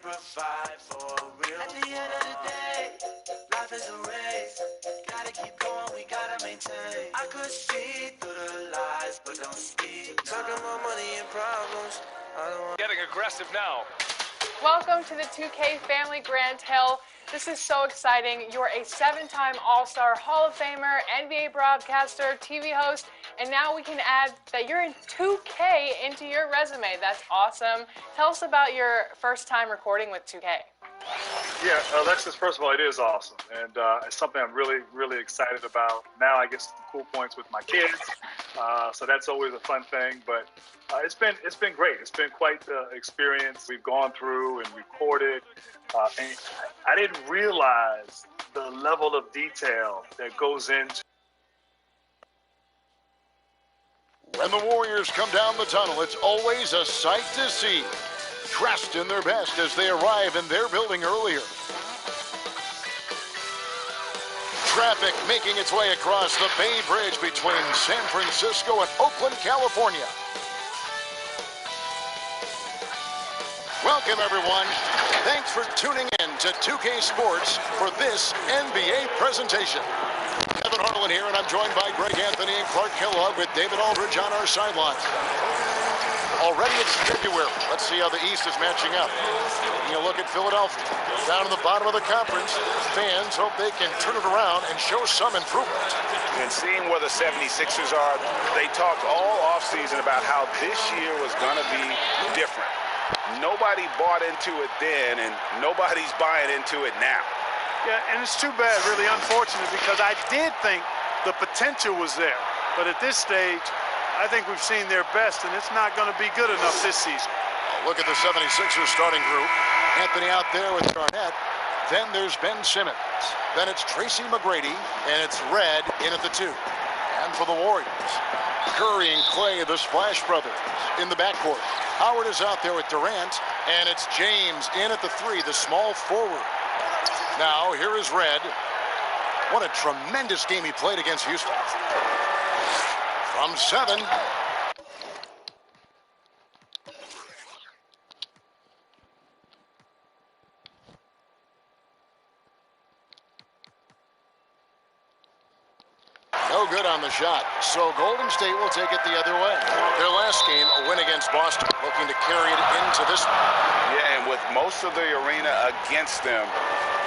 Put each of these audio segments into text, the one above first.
provide for real. At the end of the day, life is a race. Gotta keep going, we gotta maintain. I could see through the lies, but don't speak. Talking about money and problems. I don't want. Getting aggressive now. Welcome to the 2K Family Grand Hill. This is so exciting. You're a 7-time All-Star, Hall of Famer, NBA broadcaster, TV host, and now we can add that you're in 2K into your resume. That's awesome. Tell us about your first time recording with 2K. Yeah, Alexis, first of all, it is awesome, and it's something I'm really, really excited about. Now I get some cool points with my kids, so that's always a fun thing. But it's been great. It's been quite the experience. We've gone through and recorded, and I didn't realize the level of detail that goes into. When the Warriors come down the tunnel, it's always a sight to see. Dressed in their best as they arrive in their building earlier. Traffic making its way across the Bay Bridge between San Francisco and Oakland, California. Welcome, everyone. Thanks for tuning in to 2K Sports for this NBA presentation. Kevin Harlan here, and I'm joined by Greg Anthony and Clark Kellogg with David Aldridge on our sidelines. Already it's February. Let's see how the East is matching up. Taking a look at Philadelphia. Down in the bottom of the conference, fans hope they can turn it around and show some improvement. And seeing where the 76ers are, they talked all offseason about how this year was going to be different. Nobody bought into it then, and nobody's buying into it now. Yeah, and it's too bad, really unfortunate, because I did think the potential was there. But at this stage, I think we've seen their best, and it's not going to be good enough this season. Look at the 76ers starting group. Anthony out there with Garnett. Then there's Ben Simmons. Then it's Tracy McGrady, and it's Red in at the 2. And for the Warriors, Curry and Clay, the Splash Brothers, in the backcourt. Howard is out there with Durant, and it's James in at the 3, the small forward. Now, here is Red. What a tremendous game he played against Houston. From 7. No good on the shot. So Golden State will take it the other way. Their last game, a win against Boston, looking to carry it into this one. Yeah, and with most of the arena against them,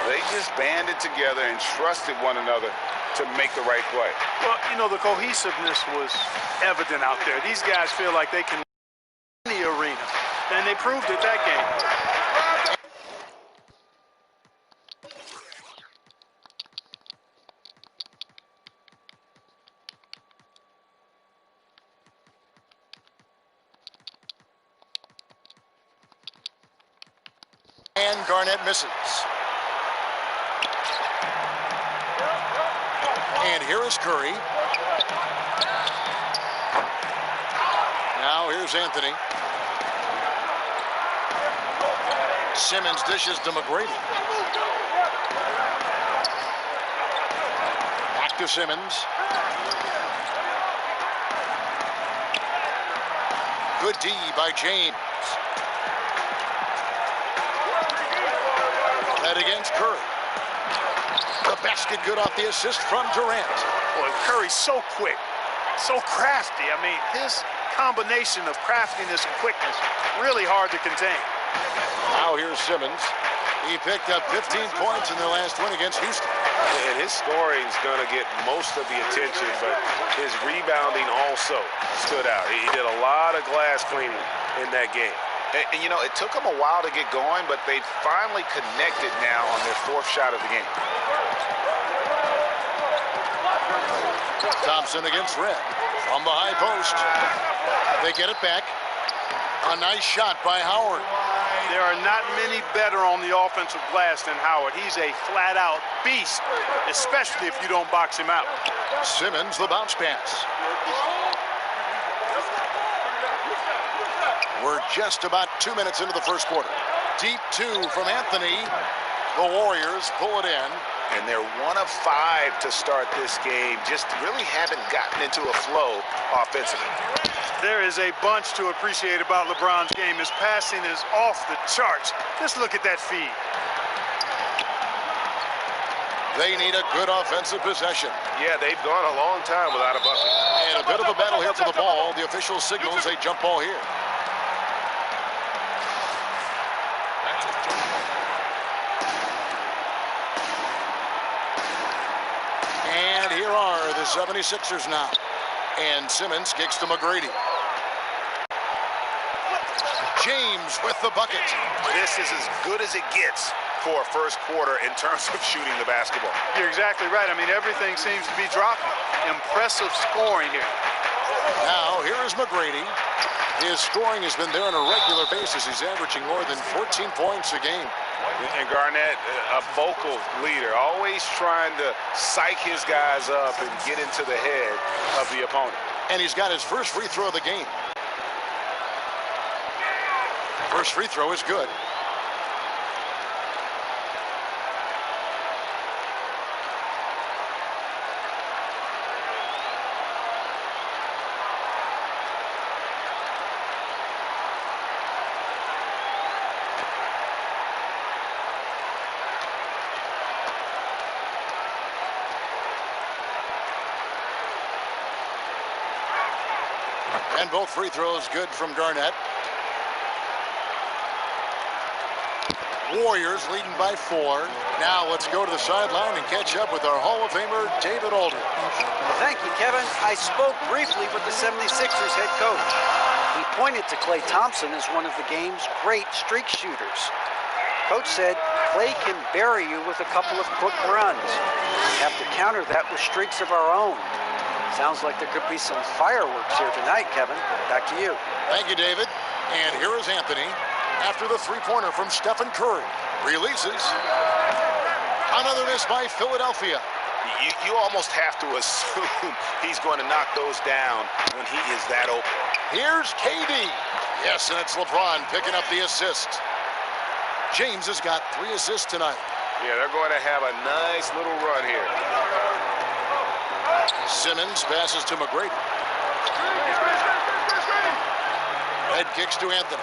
they just banded together and trusted one another to make the right play. Well, you know, the cohesiveness was evident out there. These guys feel like they can win the arena, and they proved it that game. And Garnett misses. And here is Curry. Now here's Anthony. Simmons dishes to McGrady. Back to Simmons. Good D by James. Head against Curry. The basket good off the assist from Durant. Boy, Curry's so quick, so crafty. I mean, his combination of craftiness and quickness, really hard to contain. Now here's Simmons. He picked up 15 points in their last win against Houston. And his scoring is going to get most of the attention, but his rebounding also stood out. He did a lot of glass cleaning in that game. And, you know, it took them a while to get going, but they finally connected now on their 4th shot of the game. Thompson against Red. From the high post. They get it back. A nice shot by Howard. There are not many better on the offensive glass than Howard. He's a flat-out beast, especially if you don't box him out. Simmons, the bounce pass. We're just about 2 minutes into the first quarter. Deep 2 from Anthony. The Warriors pull it in. And they're 1 of 5 to start this game. Just really haven't gotten into a flow offensively. There is a bunch to appreciate about LeBron's game. His passing is off the charts. Just look at that feed. They need a good offensive possession. Yeah, they've gone a long time without a bucket. And a bit of a battle here for the ball. The official signals a jump ball here. And here are the 76ers now. And Simmons kicks to McGrady. James with the bucket. This is as good as it gets for a first quarter in terms of shooting the basketball. You're exactly right. I mean, everything seems to be dropping. Impressive scoring here. Now, here is McGrady. His scoring has been there on a regular basis. He's averaging more than 14 points a game. And Garnett, a vocal leader, always trying to psych his guys up and get into the head of the opponent. And he's got his first free throw of the game. First free throw is good. And both free throws good from Garnett. Warriors leading by 4. Now let's go to the sideline and catch up with our Hall of Famer, David Aldridge. Thank you, Kevin. I spoke briefly with the 76ers head coach. He pointed to Klay Thompson as one of the game's great streak shooters. Coach said, Klay can bury you with a couple of quick runs. We have to counter that with streaks of our own. Sounds like there could be some fireworks here tonight, Kevin. Back to you. Thank you, David. And here is Anthony after the three-pointer from Stephen Curry. Releases. Another miss by Philadelphia. You almost have to assume he's going to knock those down when he is that open. Here's KD. Yes, and it's LeBron picking up the assist. James has got 3 assists tonight. Yeah, they're going to have a nice little run here. Simmons passes to McGrady. Head kicks to Anthony.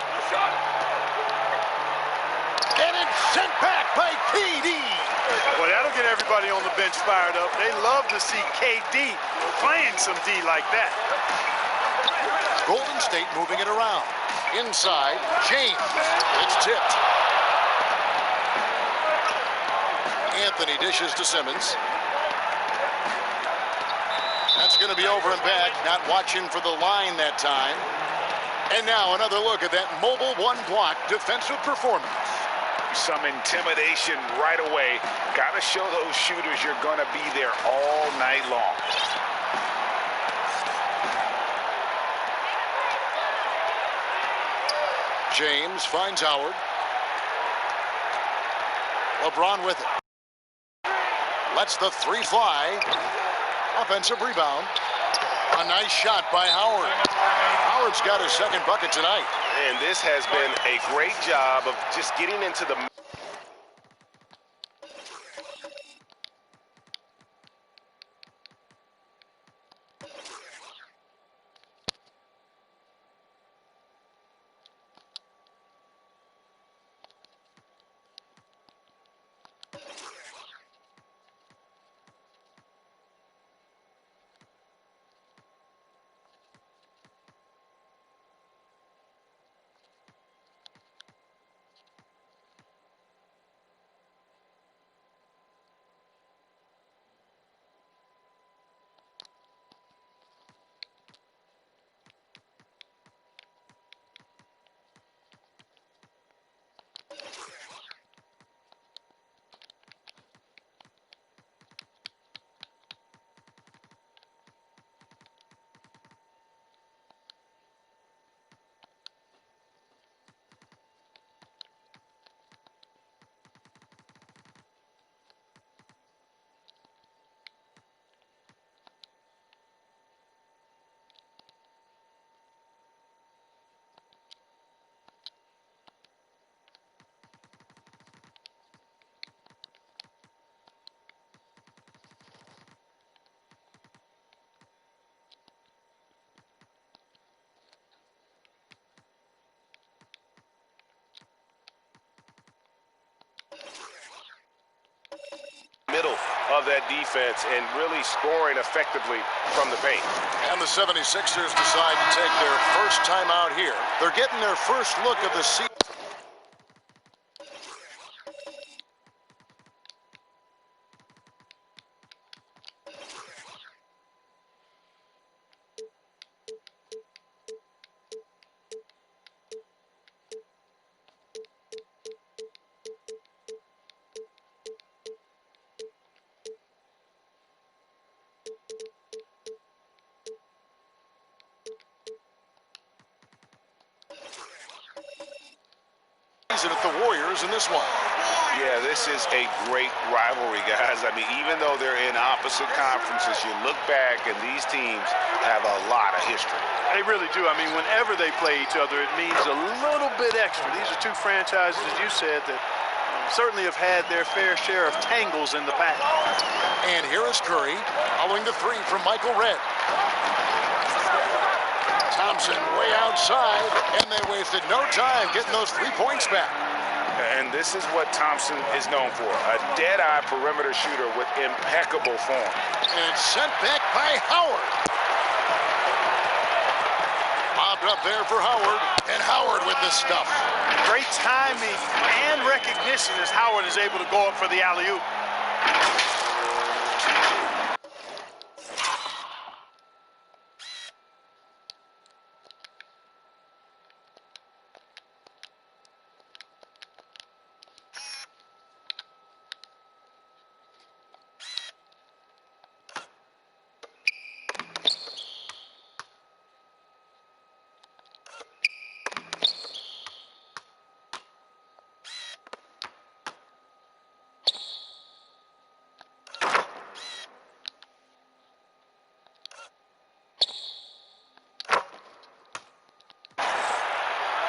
And it's sent back by KD. Well, that'll get everybody on the bench fired up. They love to see KD playing some D like that. Golden State moving it around. Inside, James. It's tipped. Anthony dishes to Simmons. That's going to be over and back. Not watching for the line that time. And now another look at that mobile one-block defensive performance. Some intimidation right away. Got to show those shooters you're going to be there all night long. James finds Howard. LeBron with it. Lets the 3 fly. Offensive rebound. A nice shot by Howard. Howard's got his second bucket tonight. And this has been a great job of just getting into the... of that defense and really scoring effectively from the paint. And the 76ers decide to take their first time out here. They're getting their first look of the season. At the Warriors in this one. Yeah, this is a great rivalry, guys. I mean, even though they're in opposite conferences, you look back and these teams have a lot of history. They really do. I mean, whenever they play each other, it means a little bit extra. These are two franchises, as you said, that certainly have had their fair share of tangles in the past. And here is Curry, following the three from Michael Redd. Thompson way outside, and they wasted no time getting those 3 points back. And this is what Thompson is known for, a dead-eye perimeter shooter with impeccable form. And it's sent back by Howard. Bobbed up there for Howard, and Howard with the stuff. Great timing and recognition as Howard is able to go up for the alley-oop.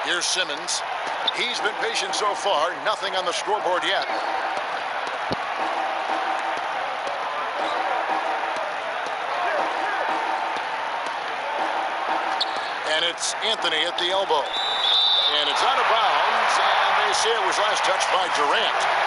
Here's Simmons. He's been patient so far. Nothing on the scoreboard yet. And it's Anthony at the elbow. And it's out of bounds. And they say it was last touched by Durant.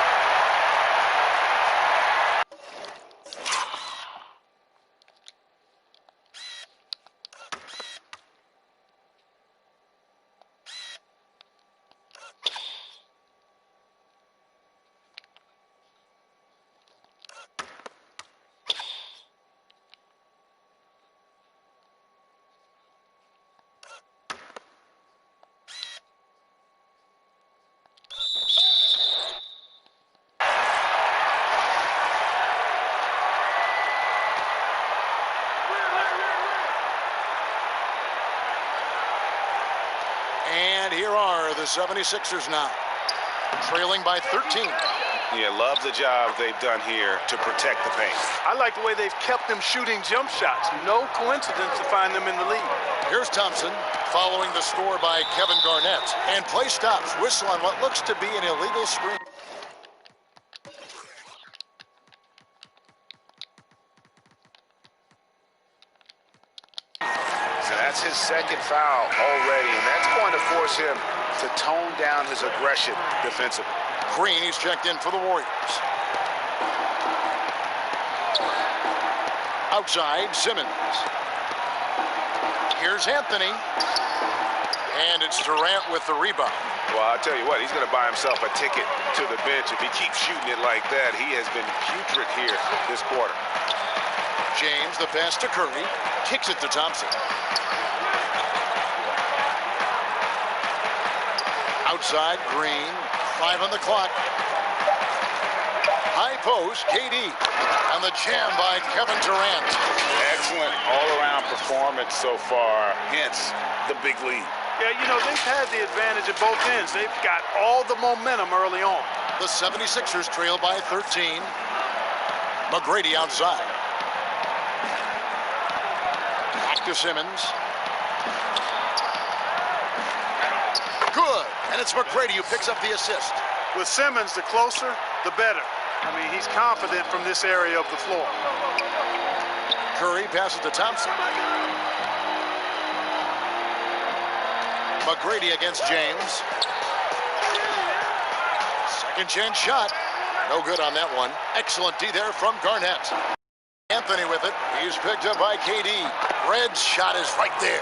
And here are the 76ers now, trailing by 13. Yeah, love the job they've done here to protect the paint. I like the way they've kept them shooting jump shots. No coincidence to find them in the lead. Here's Thompson, following the score by Kevin Garnett. And play stops, whistle on what looks to be an illegal screen. That's his second foul already, and that's going to force him to tone down his aggression defensively. Green, he's checked in for the Warriors. Outside, Simmons. Here's Anthony. And it's Durant with the rebound. Well, I'll tell you what, he's going to buy himself a ticket to the bench. If he keeps shooting it like that, he has been putrid here this quarter. James, the pass to Curry, kicks it to Thompson. Outside, Green, 5 on the clock. High post, KD, and the jam by Kevin Durant. Excellent all-around performance so far, hence the big lead. Yeah, you know, they've had the advantage at both ends. They've got all the momentum early on. The 76ers trail by 13. McGrady outside. Back to Simmons. Good. And it's McGrady who picks up the assist. With Simmons, the closer, the better. I mean, he's confident from this area of the floor. Curry passes to Thompson. McGrady against James. Second chance shot. No good on that one. Excellent D there from Garnett. Anthony with it. He's picked up by KD. Red's shot is right there.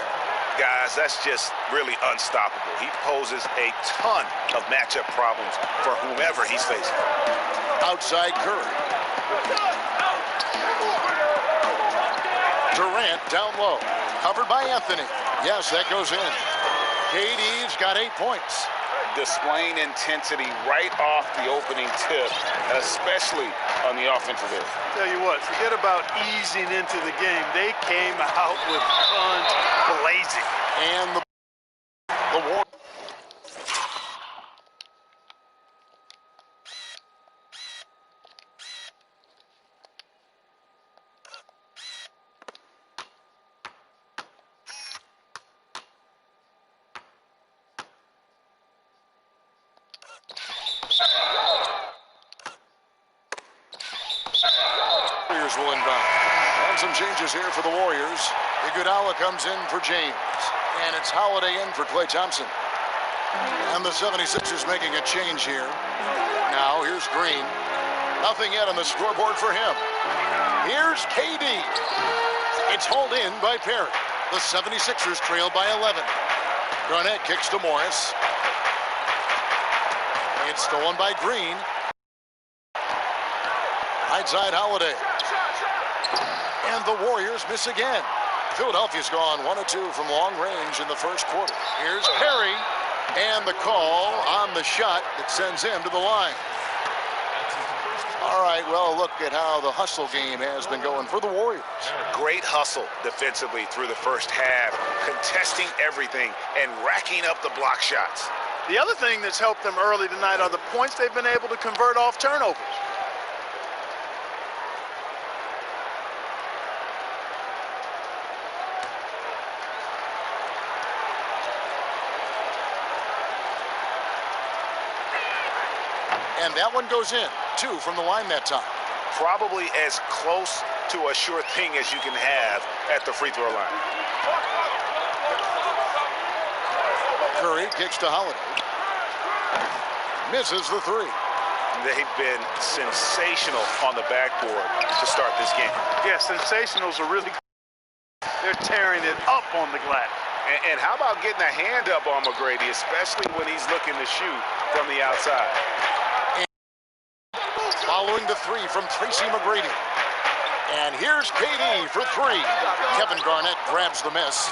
Guys, that's just really unstoppable. He poses a ton of matchup problems for whomever he's facing. Outside Curry. Durant down low. Covered by Anthony. Yes, that goes in. KD's got 8 points. Displaying intensity right off the opening tip, especially on the offensive end. Tell you what, forget about easing into the game. They came out with guns blazing. And the war. Warriors will inbound. And some changes here for the Warriors. Iguodala comes in for James. And it's Holiday in for Klay Thompson. And the 76ers making a change here. Now here's Green. Nothing yet on the scoreboard for him. Here's KD. It's hauled in by Perry. The 76ers trail by 11. Garnett kicks to Morris. It's stolen by Green. Right side Holiday. And the Warriors miss again. Philadelphia's gone 1 of 2 from long range in the first quarter. Here's Perry. And the call on the shot that sends him to the line. All right, well, look at how the hustle game has been going for the Warriors. Great hustle defensively through the first half, contesting everything and racking up the block shots. The other thing that's helped them early tonight are the points they've been able to convert off turnovers. And that one goes in. 2 from the line that time. Probably as close to a sure thing as you can have at the free throw line. Curry kicks to Holiday. Misses the 3. They've been sensational on the backboard to start this game. Yeah, sensationals are really good. They're tearing it up on the glass. And how about getting a hand up on McGrady, especially when he's looking to shoot from the outside? Following the 3 from Tracy McGrady. And here's KD for 3. Kevin Garnett grabs the miss.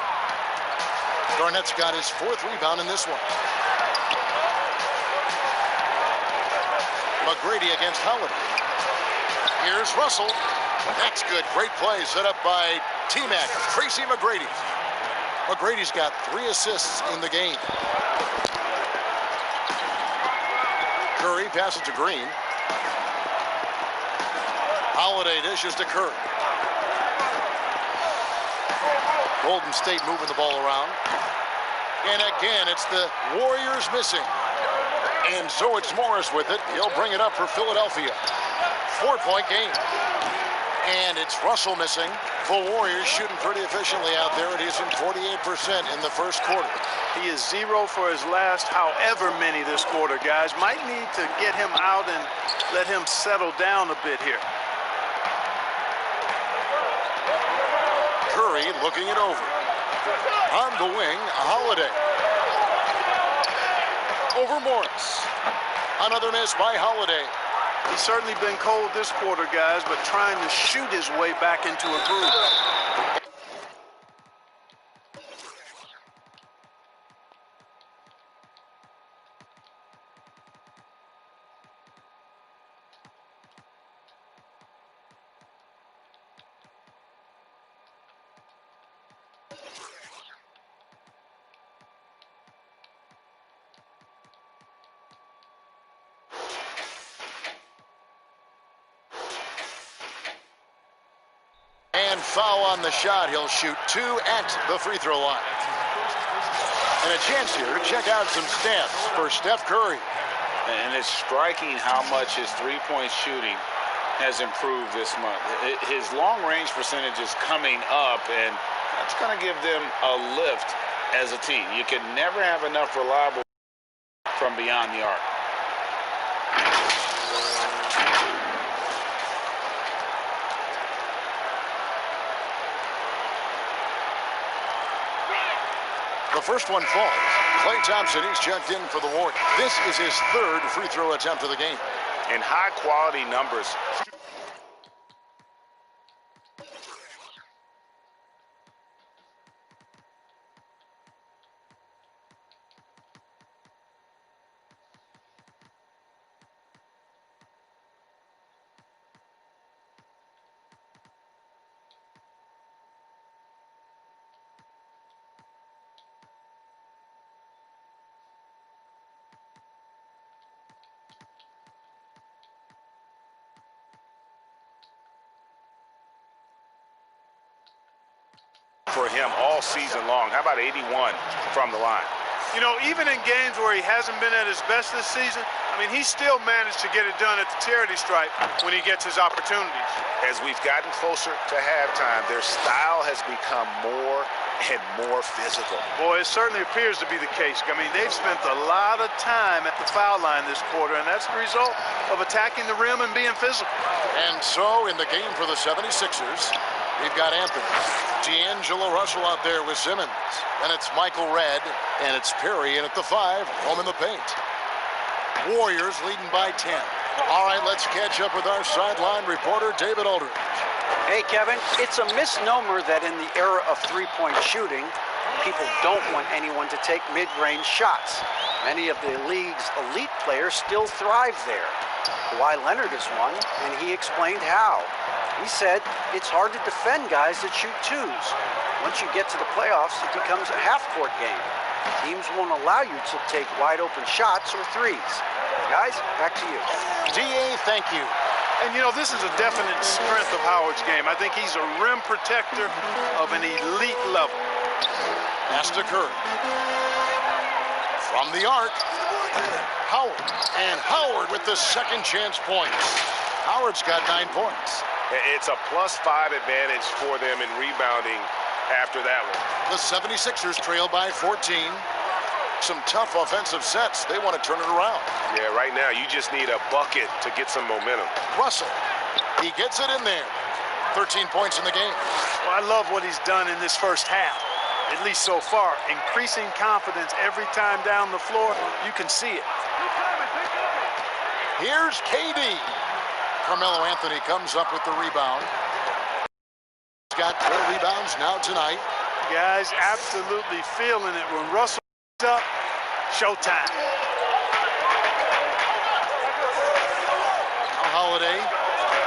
Garnett's got his 4th rebound in this one. McGrady against Holiday. Here's Russell. That's good. Great play set up by T-Mac, Tracy McGrady. McGrady's got 3 assists in the game. Curry passes to Green. Holiday dishes to Curry. Golden State moving the ball around. And again, it's the Warriors missing. And so it's Morris with it. He'll bring it up for Philadelphia. 4-point game. And it's Russell missing. The Warriors shooting pretty efficiently out there. It is in 48% in the first quarter. He is 0 for his last however many this quarter, guys. Might need to get him out and let him settle down a bit here. Curry looking it over. On the wing, Holiday. Over Morris. Another miss by Holiday. He's certainly been cold this quarter, guys, but trying to shoot his way back into a groove. And foul on the shot. He'll shoot 2 at the free throw line. And a chance here to check out some stats for Steph Curry. And it's striking how much his three-point shooting has improved this month. His long-range percentage is coming up, and that's going to give them a lift as a team. You can never have enough reliable from beyond the arc. The first one falls. Klay Thompson, he's checked in for the Warriors. This is his third free throw attempt of the game. And high-quality numbers. For him all season long. How about 81 from the line? You know, even in games where he hasn't been at his best this season, I mean, he still managed to get it done at the charity stripe when he gets his opportunities. As we've gotten closer to halftime, their style has become more and more physical. Boy, it certainly appears to be the case. I mean, they've spent a lot of time at the foul line this quarter, and that's the result of attacking the rim and being physical. And so in the game for the 76ers, we've got Anthony. D'Angelo Russell out there with Simmons. And it's Michael Redd, and it's Perry in at the 5, home in the paint. Warriors leading by 10. All right, let's catch up with our sideline reporter, David Aldridge. Hey, Kevin, it's a misnomer that in the era of three-point shooting, people don't want anyone to take mid-range shots. Many of the league's elite players still thrive there. Kawhi Leonard is one, and he explained how. He said it's hard to defend guys that shoot twos. Once you get to the playoffs, it becomes a half-court game. Teams won't allow you to take wide-open shots or threes. Guys, back to you. D.A., thank you. And, you know, this is a definite strength of Howard's game. I think he's a rim protector of an elite level. Pass to Curry. From the arc, Howard. And Howard with the second chance points. Howard's got 9 points. It's a +5 advantage for them in rebounding after that one. The 76ers trail by 14. Some tough offensive sets. They want to turn it around. Yeah, right now you just need a bucket to get some momentum. Russell, he gets it in there. 13 points in the game. Well, I love what he's done in this first half, at least so far. Increasing confidence every time down the floor. You can see it. Here's KD. Carmelo Anthony comes up with the rebound. He's got 4 rebounds now tonight. Guys, absolutely feeling it. When Russell up, showtime. Holiday,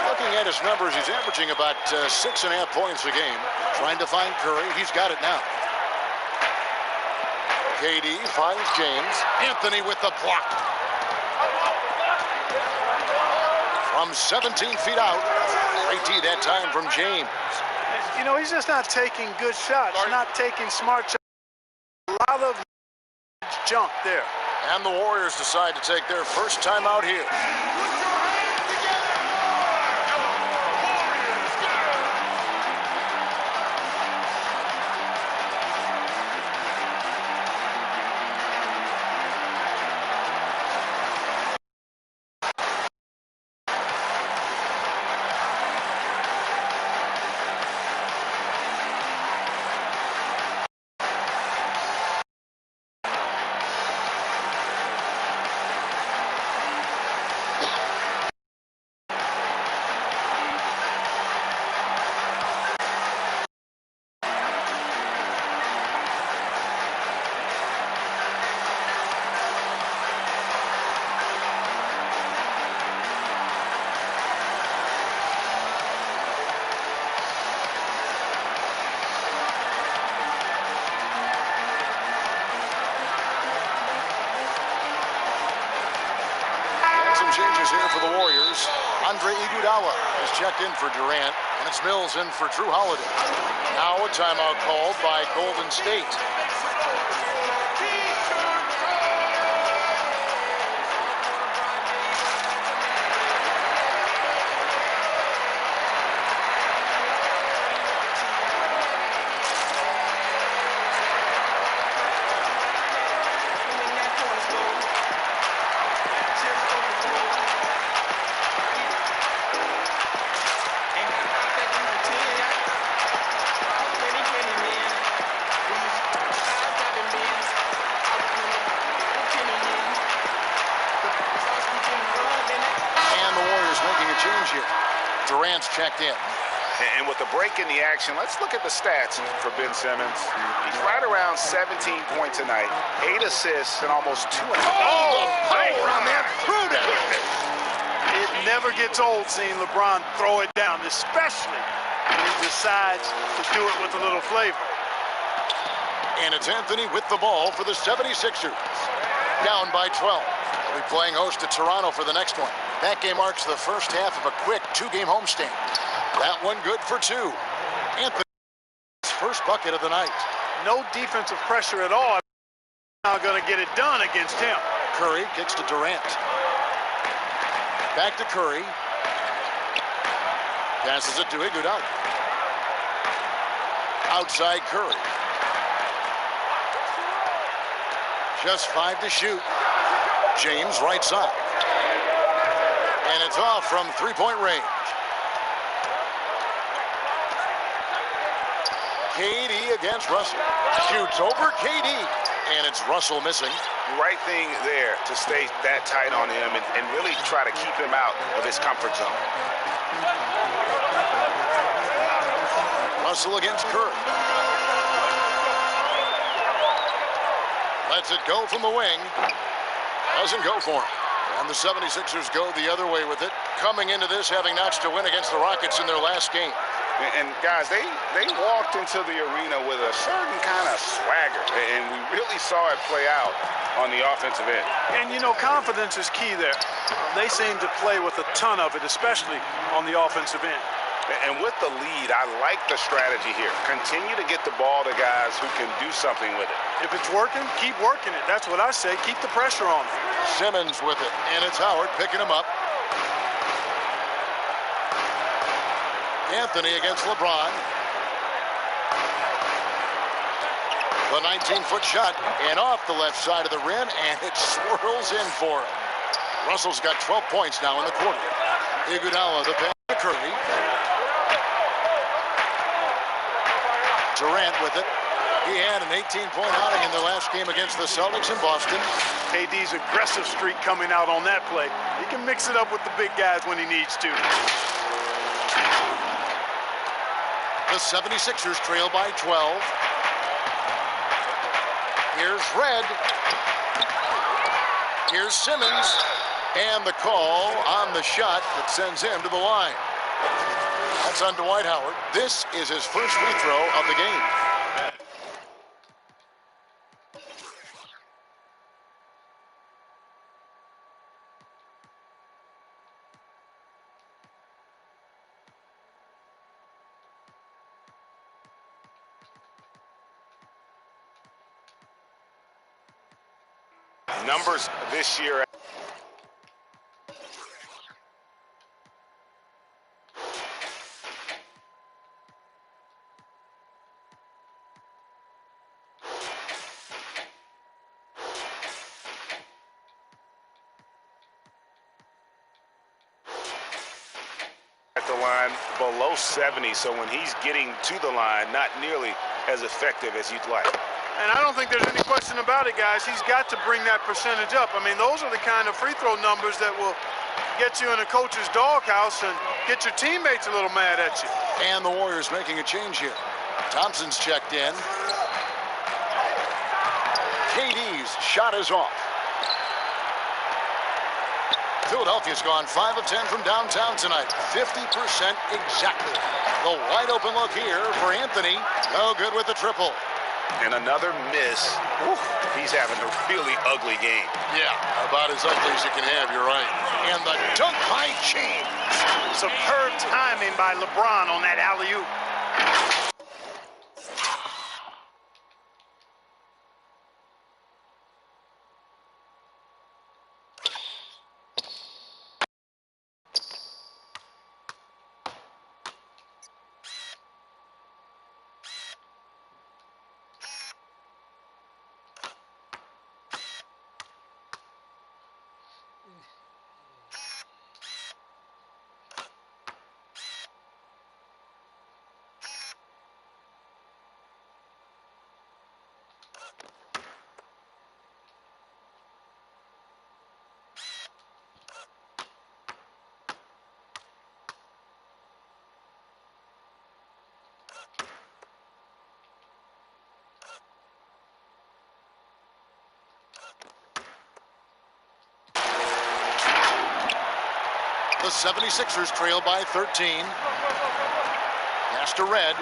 looking at his numbers, he's averaging about 6.5 points a game. Trying to find Curry. He's got it now. KD finds James. Anthony with the block. From 17 feet out. Great D that time from James. You know, he's just not taking good shots, not taking smart shots. A lot of junk there. And the Warriors decide to take their first time out here. Changes here for the Warriors. Andre Iguodala is checked in for Durant, and it's Mills in for Drew Holiday. Now a timeout called by Golden State. making a change here. Durant's checked in. And with the break in the action, let's look at the stats for Ben Simmons. He's right around 17 points a night, 8 assists, and almost 2.5. Oh, the power on that through down. It never gets old seeing LeBron throw it down, especially when he decides to do it with a little flavor. And it's Anthony with the ball for the 76ers. Down by 12. They'll be playing host to Toronto for the next one. That game marks the first half of a quick 2-game homestand. That one good for 2. Anthony's first bucket of the night. No defensive pressure at all. Now going to get it done against him. Curry kicks to Durant. Back to Curry. Passes it to Iguodala. Outside Curry. Just 5 to shoot. James right side. And it's off from 3-point range. KD against Russell. Shoots over KD. And it's Russell missing. Right thing there to stay that tight on him and really try to keep him out of his comfort zone. Russell against Curry. Lets it go from the wing. Doesn't go for him. And the 76ers go the other way with it. Coming into this having notched a win against the Rockets in their last game. And guys, they walked into the arena with a certain kind of swagger, and we really saw it play out on the offensive end. And, you know, confidence is key there. They seem to play with a ton of it, especially on the offensive end. And with the lead, I like the strategy here. Continue to get the ball to guys who can do something with it. If it's working, keep working it. That's what I say. Keep the pressure on it. Simmons with it, and it's Howard picking him up. Anthony against LeBron. The 19-foot shot, and off the left side of the rim, and it swirls in for him. Russell's got 12 points now in the quarter. Iguodala, the pass to Curry. Durant with it. He had an 18-point outing in their last game against the Celtics in Boston. KD's aggressive streak coming out on that play. He can mix it up with the big guys when he needs to. The 76ers trail by 12. Here's Red. Here's Simmons. And the call on the shot that sends him to the line. That's on Dwight Howard. This is his first free throw of the game. Numbers this year. At the line below 70, so when he's getting to the line, not nearly as effective as you'd like. And I don't think there's any question about it, guys. He's got to bring that percentage up. I mean, those are the kind of free throw numbers that will get you in a coach's doghouse and get your teammates a little mad at you. And the Warriors making a change here. Thompson's checked in. KD's shot is off. Philadelphia's gone 5 of 10 from downtown tonight. 50% exactly. The wide open look here for Anthony. No good with the triple. And another miss. Oof, he's having a really ugly game. Yeah, about as ugly as you can have, you're right. And the dunk by James. Superb timing by LeBron on that alley-oop. The 76ers trail by 13. Pass to Red.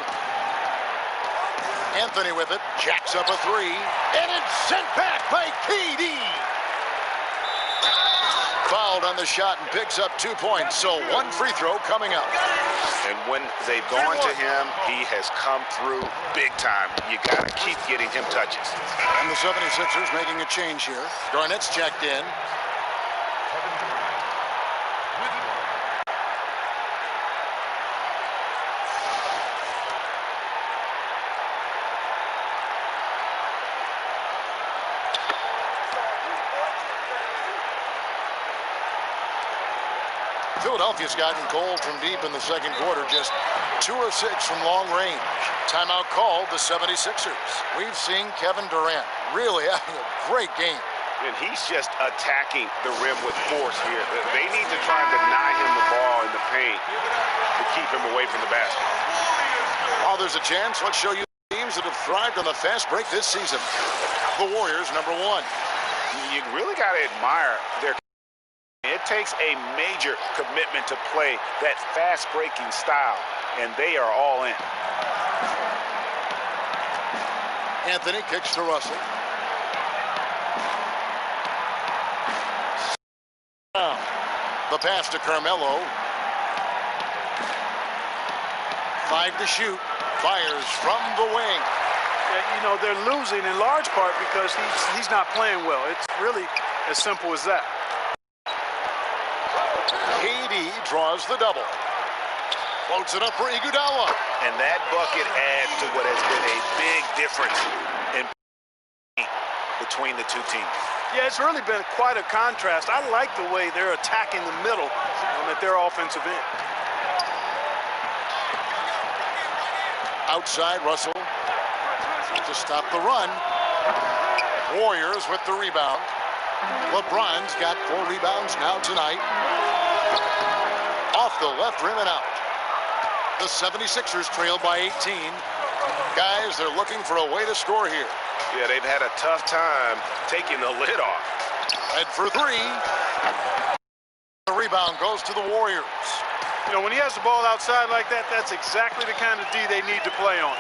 Anthony with it. Jacks up a three. And it's sent back by KD. Fouled on the shot and picks up 2 points. So one free throw coming up. And when they've gone to him, he has come through big time. You got to keep getting him touches. And the 76ers making a change here. Garnett's checked in. Philadelphia's gotten cold from deep in the second quarter, just 2 of 6 from long range. Timeout called the 76ers. We've seen Kevin Durant really having a great game. And he's just attacking the rim with force here. They need to try and deny him the ball in the paint to keep him away from the basket. While there's a chance, let's show you teams that have thrived on the fast break this season. The Warriors, number 1. You really got to admire their. It takes a major commitment to play that fast-breaking style, and they are all in. Anthony kicks to Russell. The pass to Carmelo. 5 to shoot. Fires from the wing. You know, they're losing in large part because he's not playing well. It's really as simple as that. KD draws the double. Floats it up for Iguodala. And that bucket adds to what has been a big difference in between the two teams. Yeah, it's really been quite a contrast. I like the way they're attacking the middle at their offensive end. Outside, Russell to stop the run. Warriors with the rebound. LeBron's got 4 rebounds now tonight. Off the left rim and out. The 76ers trail by 18. Guys, they're looking for a way to score here. Yeah, they've had a tough time taking the lid off. Red for 3. The rebound goes to the Warriors. You know, when he has the ball outside like that, that's exactly the kind of D they need to play on.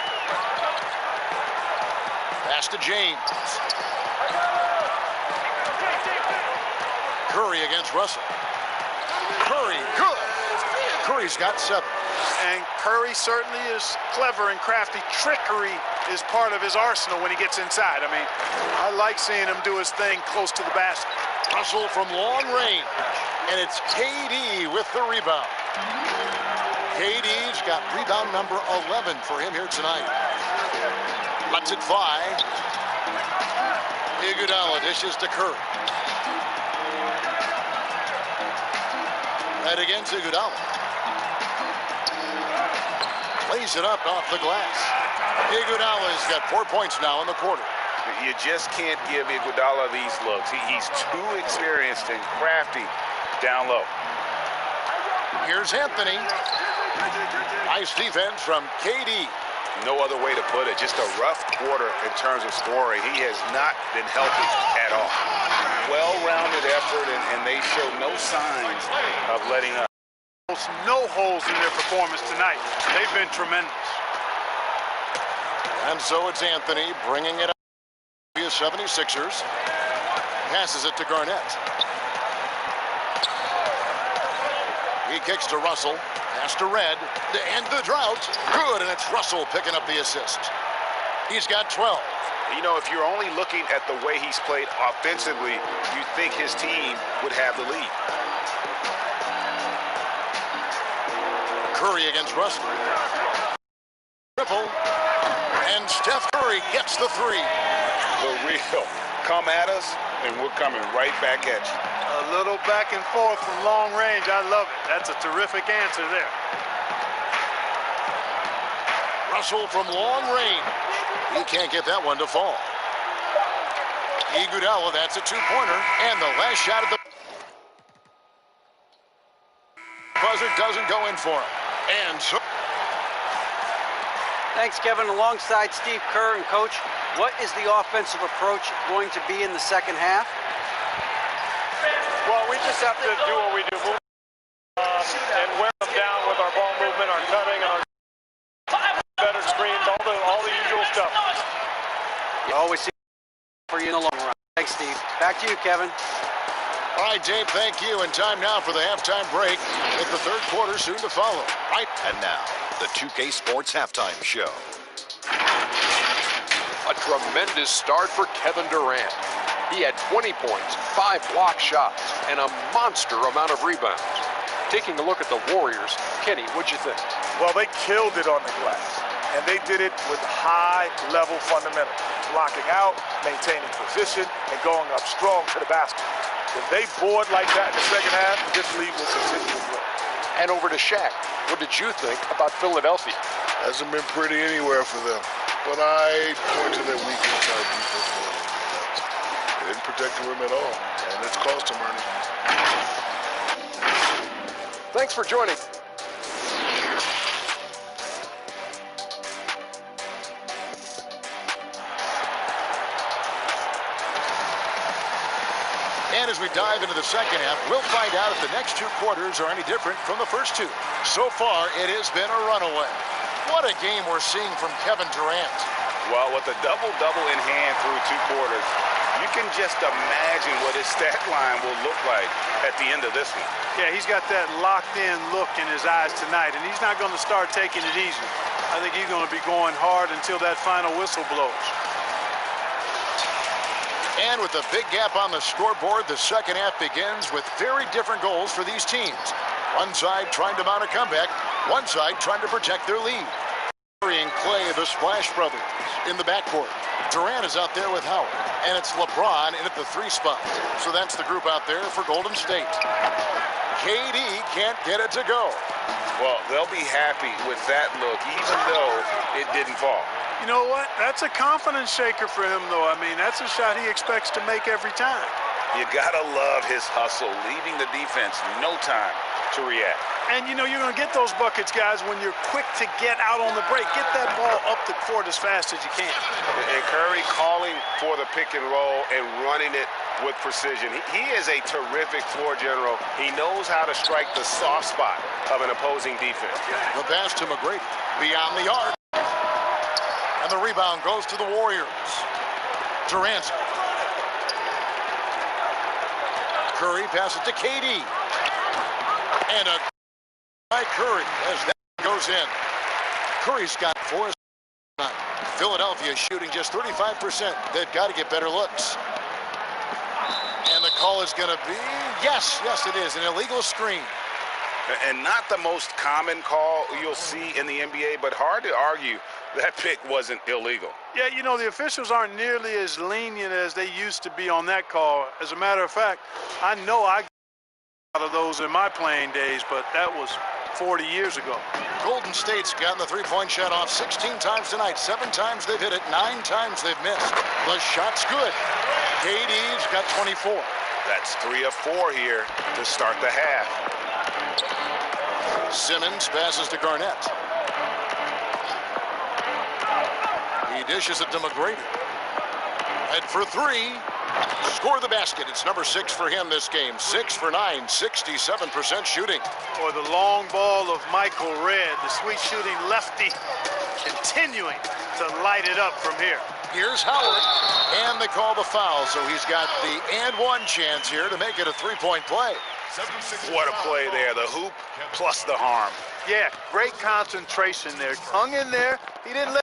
Pass to James. Curry against Russell. Curry, good. Curry's got 7. And Curry certainly is clever and crafty. Trickery is part of his arsenal when he gets inside. I mean, I like seeing him do his thing close to the basket. Russell from long range. And it's KD with the rebound. KD's got rebound number 11 for him here tonight. Lets it fly. Iguodala dishes to Curry. Right against Iguodala. Plays it up off the glass. Iguodala's got 4 points now in the quarter. You just can't give Iguodala these looks. He's too experienced and crafty down low. Here's Anthony. Nice defense from KD. No other way to put it. Just a rough quarter in terms of scoring. He has not been healthy at all. Well-rounded effort, and they show no signs of letting up. No holes in their performance tonight. They've been tremendous. And so it's Anthony bringing it up to the 76ers. Passes it to Garnett. He kicks to Russell. Pass to Red to end the drought. Good, and it's Russell picking up the assist. He's got 12. You know, if you're only looking at the way he's played offensively, you think his team would have the lead. Curry against Russell. Triple. And Steph Curry gets the 3. The real come at us, and we're coming right back at you. A little back and forth from long range. I love it. That's a terrific answer there. Russell from long range. He can't get that one to fall. Iguodala, that's a 2-pointer. And the last shot of the buzzer doesn't go in for him. And so... Thanks, Kevin. Alongside Steve Kerr and Coach, what is the offensive approach going to be in the second half? Well, we just have to do what we do. movement, our cutting, and our better screens, all the usual stuff. You always see for you in the long run. Thanks, Steve. Back to you, Kevin. All right, Dave, thank you. And time now for the halftime break with the third quarter soon to follow. Right. And now, the 2K Sports Halftime Show. A tremendous start for Kevin Durant. He had 20 points, 5 block shots, and a monster amount of rebounds. Taking a look at the Warriors, Kenny, what'd you think? Well, they killed it on the glass, and they did it with high-level fundamentals, blocking out, maintaining position, and going up strong to the basket. If they board like that in the second half, this league will continue to grow. And over to Shaq. What did you think about Philadelphia? Hasn't been pretty anywhere for them. But I point to their weak inside defense more than anything else. They didn't protect the rim at all, and it's cost them, Ernie. Thanks for joining. And as we dive into the second half, we'll find out if the next two quarters are any different from the first two. So far, it has been a runaway. What a game we're seeing from Kevin Durant. Well, with a double-double in hand through two quarters, you can just imagine what his stat line will look like at the end of this one. Yeah, he's got that locked-in look in his eyes tonight, and he's not going to start taking it easy. I think he's going to be going hard until that final whistle blows. And with a big gap on the scoreboard, the second half begins with very different goals for these teams. One side trying to mount a comeback, one side trying to protect their lead. Curry and Clay, the Splash Brothers, in the backcourt. Durant is out there with Howard, and it's LeBron in at the 3 spot. So that's the group out there for Golden State. KD can't get it to go. Well, they'll be happy with that look, even though it didn't fall. You know what? That's a confidence shaker for him, though. I mean, that's a shot he expects to make every time. You gotta love his hustle, leaving the defense no time to react. And, you know, you're going to get those buckets, guys, when you're quick to get out on the break. Get that ball up the court as fast as you can. And Curry calling for the pick and roll and running it with precision. He is a terrific floor general. He knows how to strike the soft spot of an opposing defense. The pass to McGrady, beyond the arc. And the rebound goes to the Warriors. Durant. Curry passes to KD. And a by Curry as that goes in. Curry's got 4. Philadelphia shooting just 35%. They've got to get better looks. And the call is going to be, yes, it is, an illegal screen. And not the most common call you'll see in the NBA, but hard to argue that pick wasn't illegal. Yeah, you know, the officials aren't nearly as lenient as they used to be on that call. As a matter of fact, I know I got out of those in my playing days, but that was 40 years ago. Golden State's gotten the three-point shot off 16 times tonight. 7 times they've hit it, 9 times they've missed. The shot's good. KD's got 24. That's 3 of 4 here to start the half. Simmons passes to Garnett. He dishes it to McGrady. Head for 3. Score the basket. It's number 6 for him this game. 6 for 9, 67% shooting. Or the long ball of Michael Redd, the sweet shooting lefty, continuing to light it up from here. Here's Howard, and they call the foul, so he's got the and one chance here to make it a 3-point play. What a play there, the hoop plus the harm. Yeah, great concentration there. Hung in there. He didn't let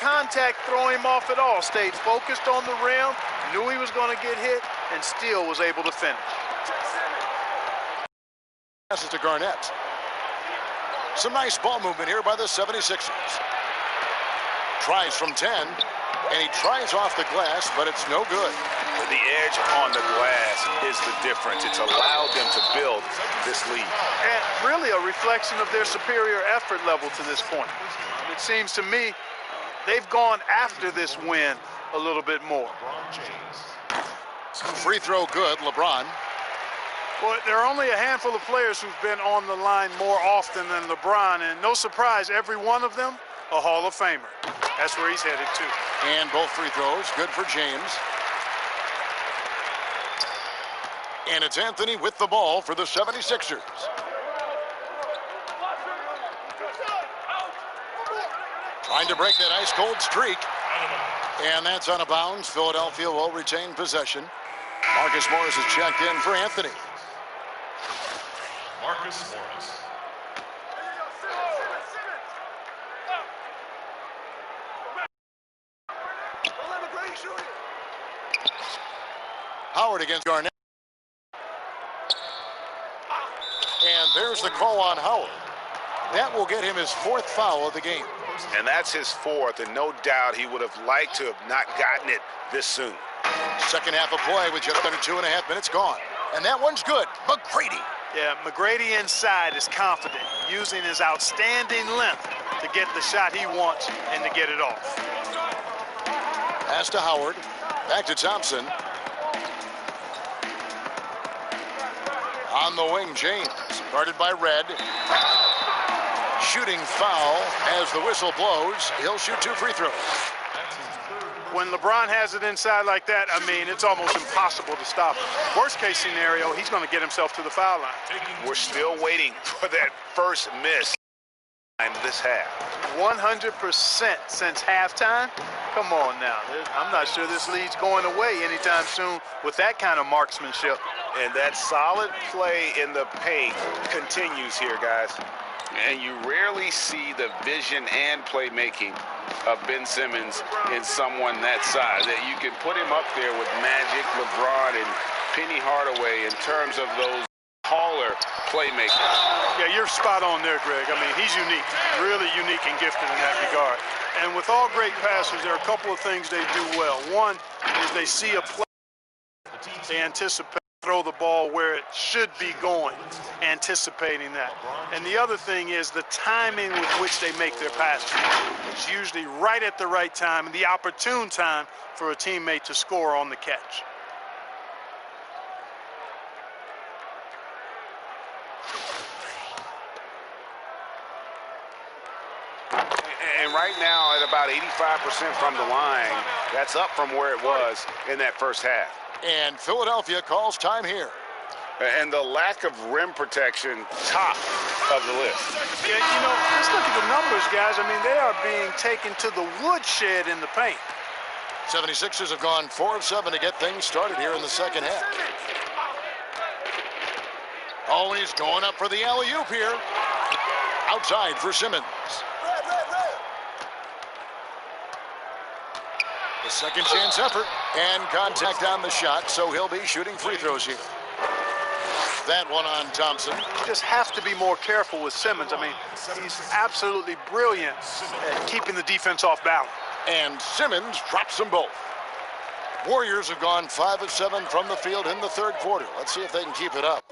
contact throw him off at all. Stayed focused on the rim, knew he was going to get hit, and still was able to finish. Passes to Garnett. Some nice ball movement here by the 76ers. Tries from 10, and he tries off the glass, but it's no good. The edge on the glass is the difference. It's allowed them to build this lead. And really a reflection of their superior effort level to this point. It seems to me they've gone after this win a little bit more. Free throw good, LeBron. Well, there are only a handful of players who've been on the line more often than LeBron, and no surprise, every one of them a Hall of Famer. That's where he's headed to. And both free throws, good for James. And it's Anthony with the ball for the 76ers. Trying to break that ice-cold streak. And that's out of bounds. Philadelphia will retain possession. Marcus Morris is checked in for Anthony. Marcus Morris. Howard against Garnett. And there's the call on Howard. That will get him his 4th foul of the game. And that's his 4th, and no doubt he would have liked to have not gotten it this soon. Second half of play with just under 2.5 minutes gone. And that one's good. McGrady. Yeah, McGrady inside is confident, using his outstanding length to get the shot he wants and to get it off. Pass to Howard. Back to Thompson. On the wing, James. Guarded by Red. Shooting foul as the whistle blows. He'll shoot 2 free throws. When LeBron has it inside like that, I mean, it's almost impossible to stop him. Worst case scenario, he's going to get himself to the foul line. We're still waiting for that first miss in this half. 100% since halftime? Come on now. I'm not sure this lead's going away anytime soon with that kind of marksmanship. And that solid play in the paint continues here, guys. And you rarely see the vision and playmaking of Ben Simmons in someone that size. That you can put him up there with Magic, LeBron, and Penny Hardaway in terms of those taller playmakers. Yeah, you're spot on there, Greg. I mean, he's unique, really unique and gifted in that regard. And with all great passers, there are a couple of things they do well. One is they see a play, they anticipate, throw the ball where it should be going, anticipating that. And the other thing is the timing with which they make their passes. It's usually right at the right time and the opportune time for a teammate to score on the catch. And right now at about 85% from the line, that's up from where it was in that first half. And Philadelphia calls time here. And the lack of rim protection, top of the list. Yeah, you know, let's look at the numbers, guys. I mean, they are being taken to the woodshed in the paint. 76ers have gone 4 of 7 to get things started here in the second half. Oh, and he's going up for the alley-oop here. Outside for Simmons. The second chance effort and contact on the shot, so he'll be shooting free throws here. That one on Thompson. You just have to be more careful with Simmons. I mean, he's absolutely brilliant at keeping the defense off balance. And Simmons drops them both. Warriors have gone 5 of 7 from the field in the third quarter. Let's see if they can keep it up.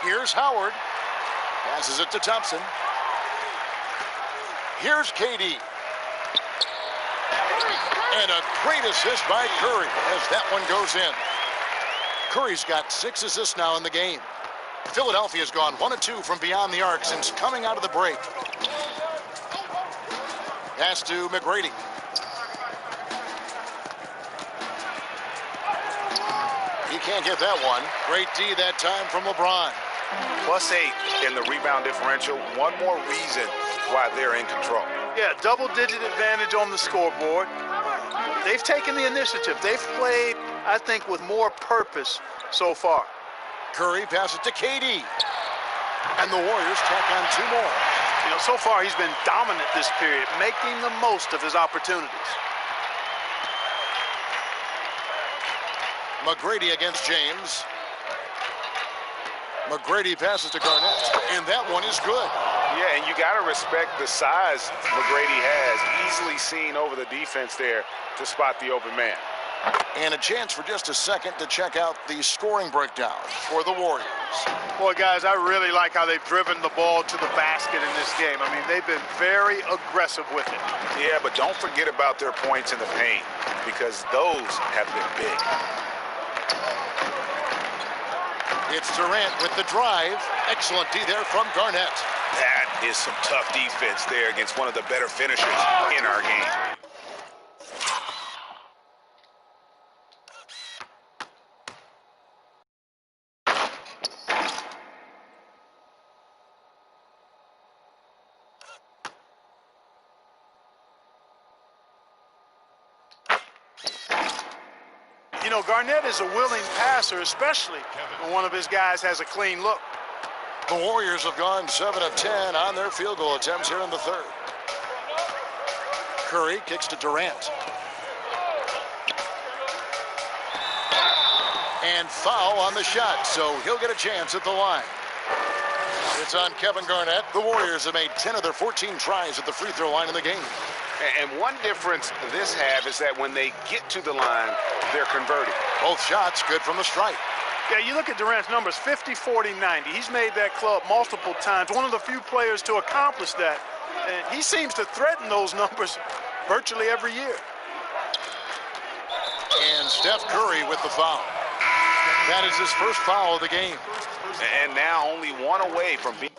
Here's Howard. Passes it to Thompson. Here's KD. And a great assist by Curry as that one goes in. Curry's got 6 assists now in the game. Philadelphia's gone 1 of 2 from beyond the arc since coming out of the break. Pass to McGrady. He can't get that one. Great D that time from LeBron. +8 in the rebound differential. One more reason why they're in control. Yeah, double-digit advantage on the scoreboard. They've taken the initiative. They've played, I think, with more purpose so far. Curry passes to KD. And the Warriors tack on 2 more. You know, so far he's been dominant this period, making the most of his opportunities. McGrady against James. McGrady passes to Garnett, and that one is good. Yeah, and you got to respect the size McGrady has. Easily seen over the defense there to spot the open man. And a chance for just a second to check out the scoring breakdown for the Warriors. Boy, guys, I really like how they've driven the ball to the basket in this game. I mean, they've been very aggressive with it. Yeah, but don't forget about their points in the paint, because those have been big. It's Durant with the drive. Excellent D there from Garnett. That is some tough defense there against one of the better finishers in our game. You know, Garnett is a willing passer, especially when one of his guys has a clean look. The Warriors have gone 7 of 10 on their field goal attempts here in the third. Curry kicks to Durant. And foul on the shot, so he'll get a chance at the line. It's on Kevin Garnett. The Warriors have made 10 of their 14 tries at the free throw line in the game. And one difference this have is that when they get to the line, they're converting. Both shots good from the stripe. Yeah, you look at Durant's numbers, 50, 40, 90. He's made that club multiple times. One of the few players to accomplish that. And he seems to threaten those numbers virtually every year. And Steph Curry with the foul. That is his first foul of the game. And now only one away from being...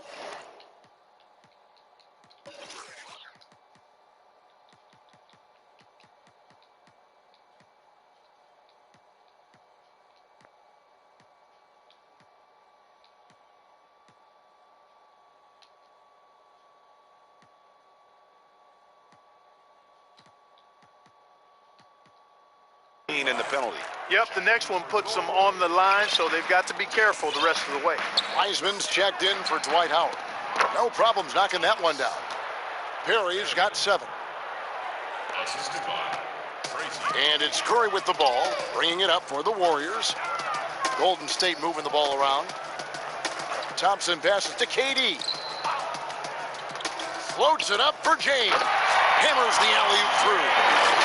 in the penalty. Yep, the next one puts them on the line, so they've got to be careful the rest of the way. Wiseman's checked in for Dwight Howard. No problems knocking that one down. Perry's got 7. And it's Curry with the ball, bringing it up for the Warriors. Golden State moving the ball around. Thompson passes to KD. Floats it up for James. Hammers the alley-oop through.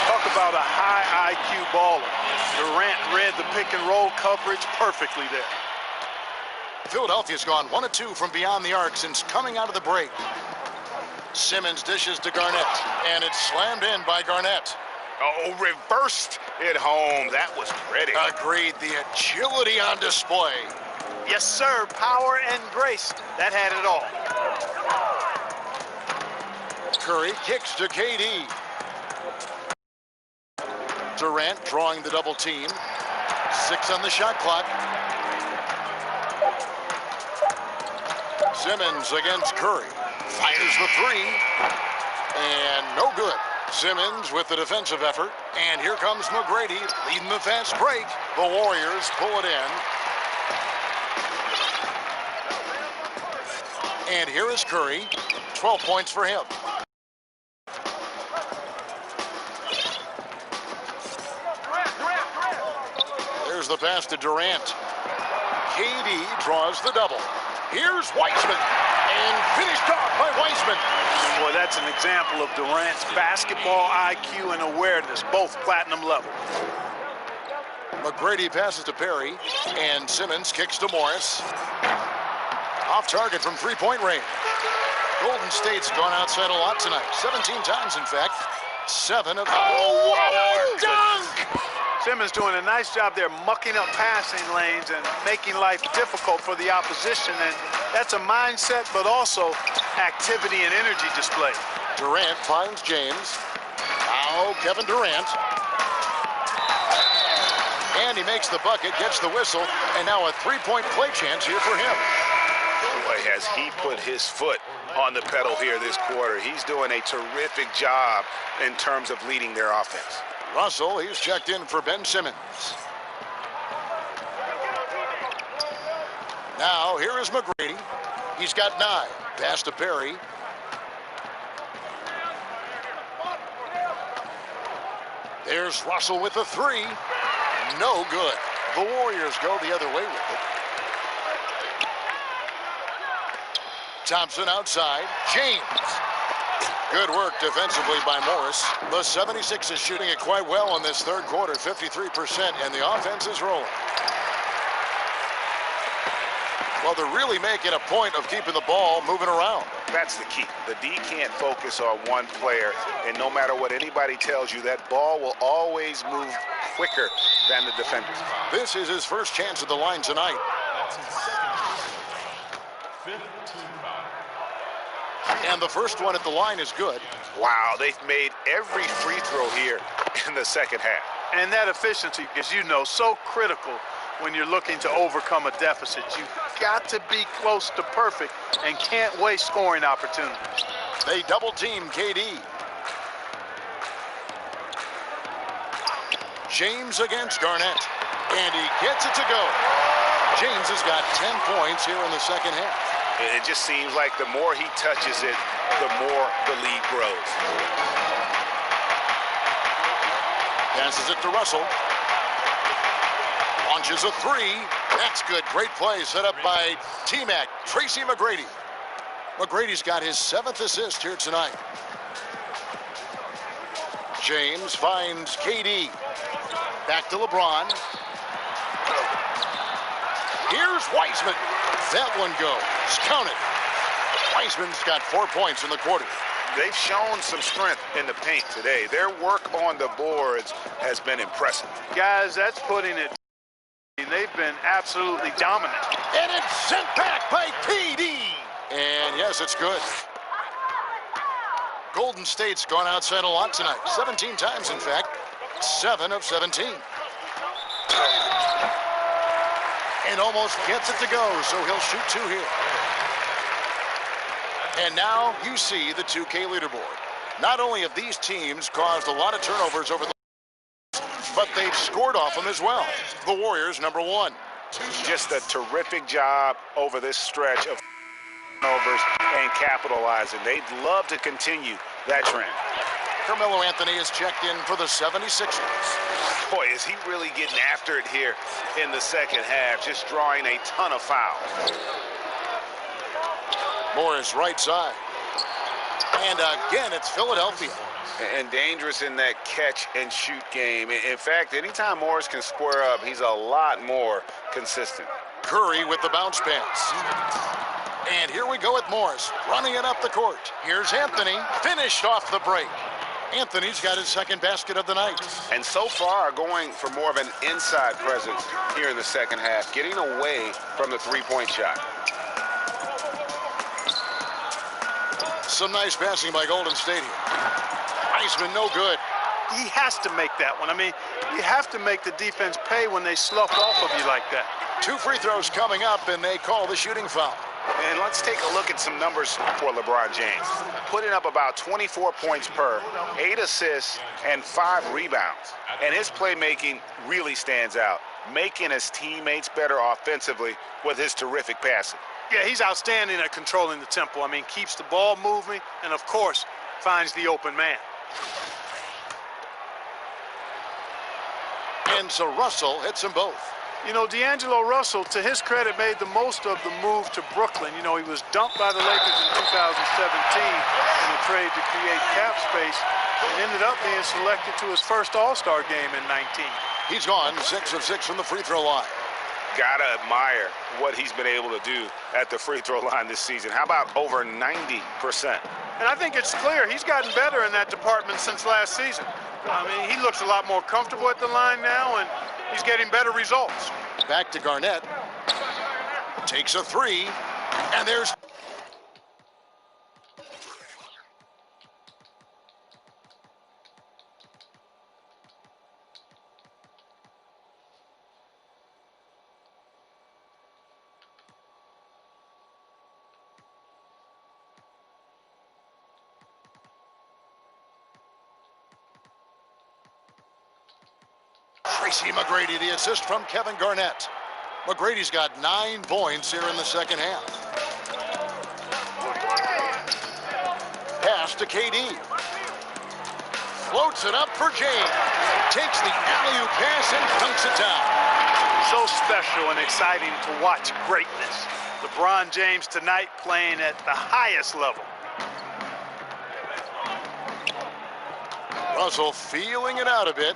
Talk about a high IQ baller. Durant read the pick and roll coverage perfectly there. Philadelphia's gone 1 of 2 from beyond the arc since coming out of the break. Simmons dishes to Garnett, and it's slammed in by Garnett. Oh, reversed it home. That was pretty. Agreed. The agility on display. Yes, sir. Power and grace. That had it all. Curry kicks to KD. Durant drawing the double team. 6 on the shot clock. Simmons against Curry. Fires the 3. And no good. Simmons with the defensive effort. And here comes McGrady leading the fast break. The Warriors pull it in. And here is Curry. 12 points for him. There's the pass to Durant. KD draws the double. Here's Wiseman. And finished off by Wiseman. Boy, that's an example of Durant's basketball IQ and awareness, both platinum level. McGrady passes to Perry. And Simmons kicks to Morris. Off target from three-point range. Golden State's gone outside a lot tonight. 17 times, in fact. 7 of... Oh, what a dunk! Simmons doing a nice job there mucking up passing lanes and making life difficult for the opposition. And that's a mindset, but also activity and energy display. Durant finds James. Now Kevin Durant. And he makes the bucket, gets the whistle, and now a three-point play chance here for him. Boy, has he put his foot on the pedal here this quarter. He's doing a terrific job in terms of leading their offense. Russell, he's checked in for Ben Simmons. Now, here is McGrady. He's got 9. Pass to Perry. There's Russell with the 3. No good. The Warriors go the other way with it. Thompson outside. James. Good work defensively by Morris. The 76 is shooting it quite well in this third quarter, 53%, and the offense is rolling. Well, they're really making a point of keeping the ball moving around. That's the key. The D can't focus on one player, and no matter what anybody tells you, that ball will always move quicker than the defenders. This is his first chance at the line tonight. And the first one at the line is good. Wow, they've made every free throw here in the second half. And that efficiency, as you know, so critical when you're looking to overcome a deficit. You've got to be close to perfect and can't waste scoring opportunities. They double team KD. James against Garnett. And he gets it to go. James has got 10 points here in the second half. It just seems like the more he touches it, the more the lead grows. Passes it to Russell. Launches a 3. That's good. Great play set up by T-Mac, Tracy McGrady. McGrady's got his 7th assist here tonight. James finds KD. Back to LeBron. Here's Wiseman. That one goes. Count it. Wiseman's got 4 points in the quarter. They've shown some strength in the paint today. Their work on the boards has been impressive. Guys, that's putting it. They've been absolutely dominant. And it's sent back by KD. And yes, it's good. Golden State's gone outside a lot tonight. 17 times, in fact. 7 of 17. And almost gets it to go, so he'll shoot 2 here. And now you see the 2K leaderboard. Not only have these teams caused a lot of turnovers over the but they've scored off them as well. The Warriors, number 1. Just a terrific job over this stretch of turnovers and capitalizing. They'd love to continue that trend. Carmelo Anthony is checked in for the 76ers. Boy, is he really getting after it here in the second half, just drawing a ton of fouls. Morris right side. And again, it's Philadelphia. And dangerous in that catch-and-shoot game. In fact, anytime Morris can square up, he's a lot more consistent. Curry with the bounce pass. And here we go with Morris, running it up the court. Here's Anthony, finished off the break. Anthony's got his second basket of the night. And so far, going for more of an inside presence here in the second half, getting away from the three-point shot. Some nice passing by Golden State here. Wiseman, no good. He has to make that one. I mean, you have to make the defense pay when they slough off of you like that. 2 free throws coming up, and they call the shooting foul. And let's take a look at some numbers for LeBron James. Putting up about 24 points per, 8 assists, and 5 rebounds. And his playmaking really stands out, making his teammates better offensively with his terrific passing. Yeah, he's outstanding at controlling the tempo. I mean, keeps the ball moving, and of course, finds the open man. And so Russell hits them both. You know, D'Angelo Russell, to his credit, made the most of the move to Brooklyn. You know, he was dumped by the Lakers in 2017 in a trade to create cap space and ended up being selected to his first All-Star game in 19. He's gone 6 of 6 from the free throw line. Gotta admire what he's been able to do at the free throw line this season. How about over 90%? And I think it's clear he's gotten better in that department since last season. I mean, he looks a lot more comfortable at the line now, and he's getting better results. Back to Garnett. Takes a 3, and there's... Tracy McGrady, the assist from Kevin Garnett. McGrady's got 9 points here in the second half. Pass to KD. Floats it up for James. Takes the alley-oop pass and dunks it down. So special and exciting to watch greatness. LeBron James tonight playing at the highest level. Russell feeling it out a bit.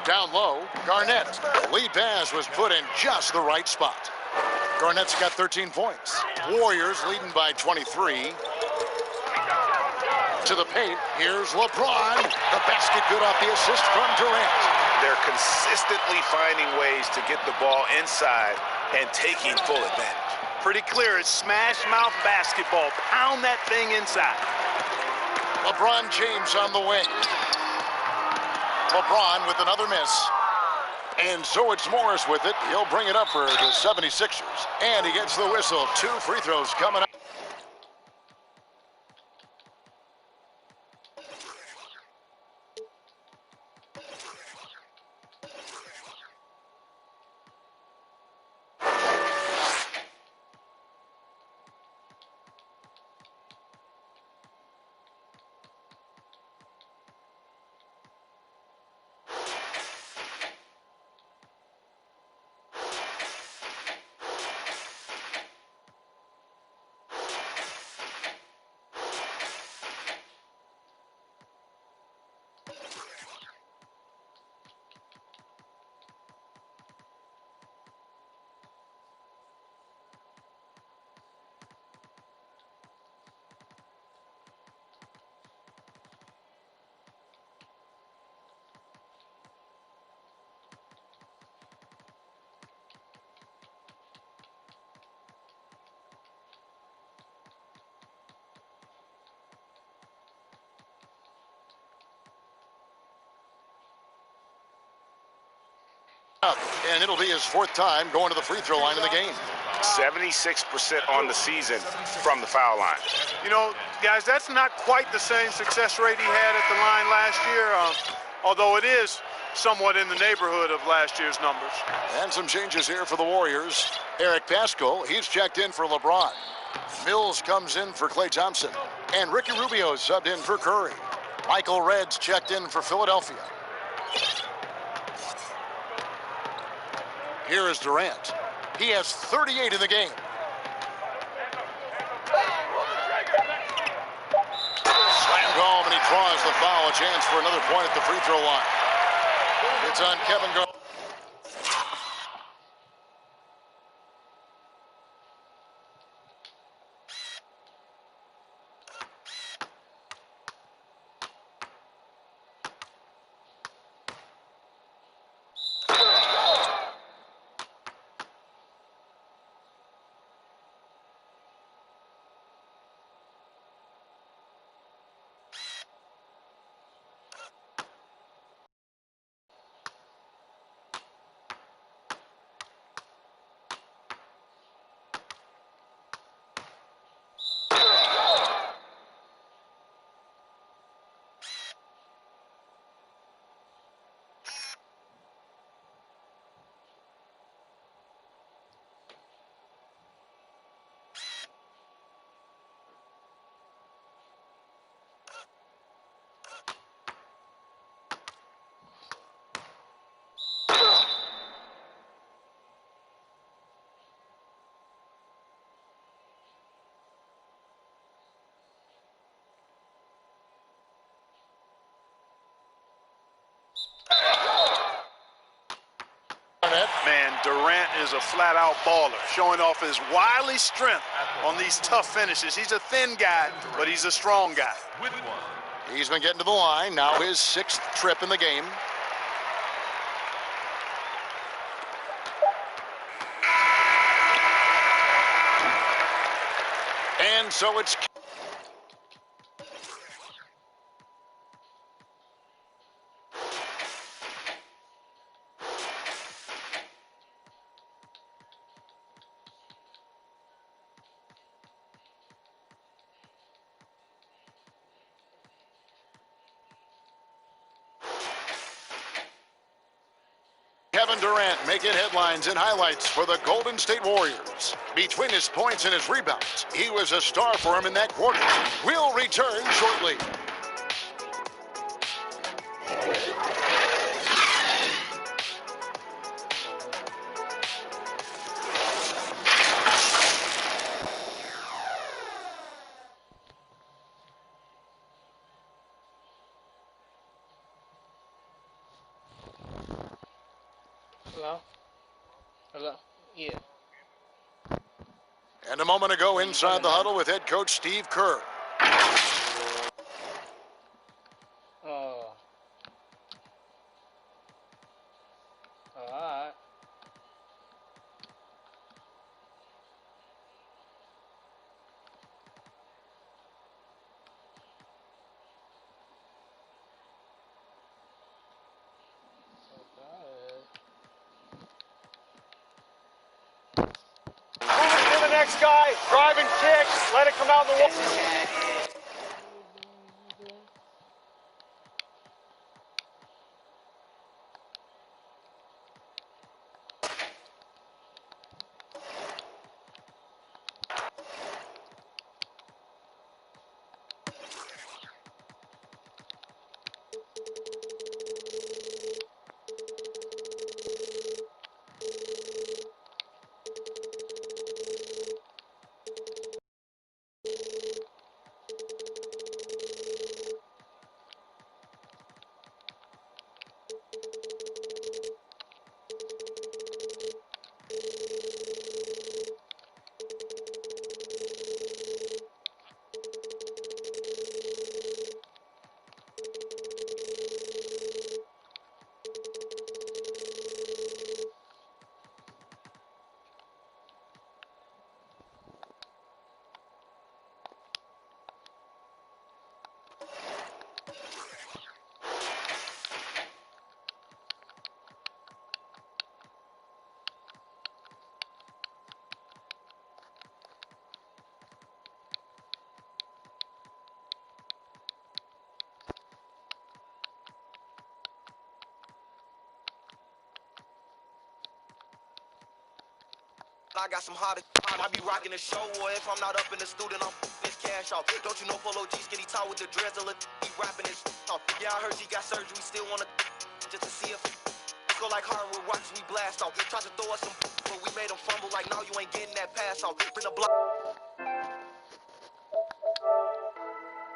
Down low, Garnett. The lead pass was put in just the right spot. Garnett's got 13 points. Warriors leading by 23. To the paint, here's LeBron. The basket good off the assist from Durant. They're consistently finding ways to get the ball inside and taking full advantage. Pretty clear, it's smash mouth basketball. Pound that thing inside. LeBron James on the wing. LeBron with another miss. And so it's Morris with it. He'll bring it up for the 76ers. And he gets the whistle. 2 free throws coming up. And it'll be his 4th time going to the free throw line in the game. 76% on the season from the foul line. You know, guys, that's not quite the same success rate he had at the line last year, although it is somewhat in the neighborhood of last year's numbers. And some changes here for the Warriors. Eric Paschal, he's checked in for LeBron. Mills comes in for Klay Thompson. And Ricky Rubio subbed in for Curry. Michael Redd's checked in for Philadelphia. Here is Durant. He has 38 in the game. Slammed home, and he draws the foul. A chance for another point at the free throw line. It's on Kevin Garnett. Man, Durant is a flat-out baller, showing off his wily strength on these tough finishes. He's a thin guy, but he's a strong guy. He's been getting to the line. Now his 6th trip in the game. And so it's... Kevin Durant making headlines and highlights for the Golden State Warriors. Between his points and his rebounds, he was a star for him in that quarter. We'll return shortly. Hello? Hello? Yeah. And a moment ago, inside the huddle with head coach Steve Kerr. Oh. Alright. To the next guy, driving kick, let it come out in the wall. I got some hard time. I be rocking the show, or if I'm not up in the studio, I'm this cash off. Don't you know Polo G skinny tall with the dreads, he rapping his off. Yeah, I heard she got surgery, still wanna just to see if go like hardwood rocks, we blast off. Tried to throw us some, but we made them fumble like, no, you ain't getting that pass off. Bring the block.